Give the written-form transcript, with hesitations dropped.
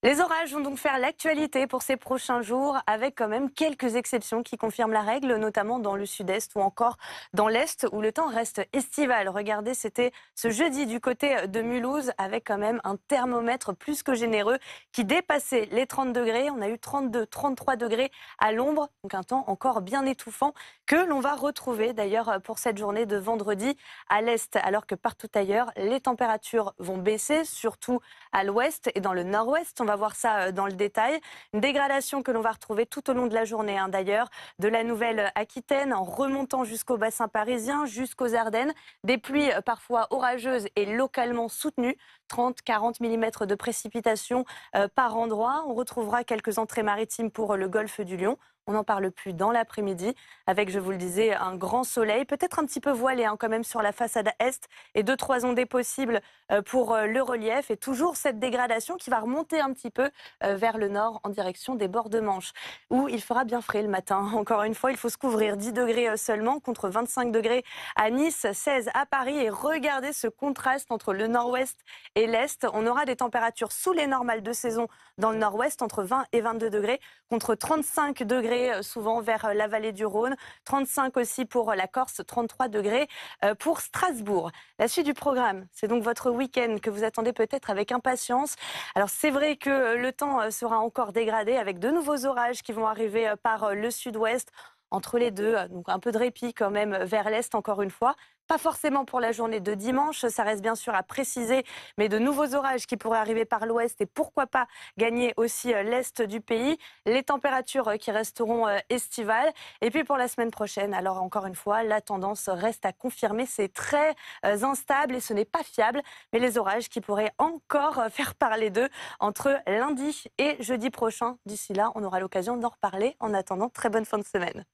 Les orages vont donc faire l'actualité pour ces prochains jours, avec quand même quelques exceptions qui confirment la règle, notamment dans le sud-est ou encore dans l'est, où le temps reste estival. Regardez, c'était ce jeudi du côté de Mulhouse, avec quand même un thermomètre plus que généreux qui dépassait les 30 degrés. On a eu 32, 33 degrés à l'ombre, donc un temps encore bien étouffant, que l'on va retrouver d'ailleurs pour cette journée de vendredi à l'est, alors que partout ailleurs, les températures vont baisser, surtout à l'ouest et dans le nord-ouest. On va voir ça dans le détail. Une dégradation que l'on va retrouver tout au long de la journée, d'ailleurs, de la Nouvelle-Aquitaine en remontant jusqu'au bassin parisien, jusqu'aux Ardennes. Des pluies parfois orageuses et localement soutenues. 30-40 mm de précipitations par endroit. On retrouvera quelques entrées maritimes pour le golfe du Lion. On n'en parle plus dans l'après-midi, avec, je vous le disais, un grand soleil, peut-être un petit peu voilé quand même sur la façade est, et 2-3 ondées possibles pour le relief. Et toujours cette dégradation qui va remonter un petit peu vers le nord en direction des bords de Manche, où il fera bien frais le matin. Encore une fois, il faut se couvrir. 10 degrés seulement contre 25 degrés à Nice, 16 à Paris. Et regardez ce contraste entre le nord-ouest et l'est. On aura des températures sous les normales de saison dans le nord-ouest, entre 20 et 22 degrés, contre 35 degrés souvent vers la vallée du Rhône, 35 aussi pour la Corse, 33 degrés pour Strasbourg. La suite du programme, c'est donc votre week-end que vous attendez peut-être avec impatience. Alors c'est vrai que le temps sera encore dégradé avec de nouveaux orages qui vont arriver par le sud-ouest. Entre les deux, donc un peu de répit quand même vers l'est encore une fois. Pas forcément pour la journée de dimanche, ça reste bien sûr à préciser, mais de nouveaux orages qui pourraient arriver par l'ouest et pourquoi pas gagner aussi l'est du pays. Les températures qui resteront estivales. Et puis pour la semaine prochaine, alors encore une fois, la tendance reste à confirmer. C'est très instable et ce n'est pas fiable, mais les orages qui pourraient encore faire parler d'eux entre lundi et jeudi prochain. D'ici là, on aura l'occasion d'en reparler. En attendant, très bonne fin de semaine.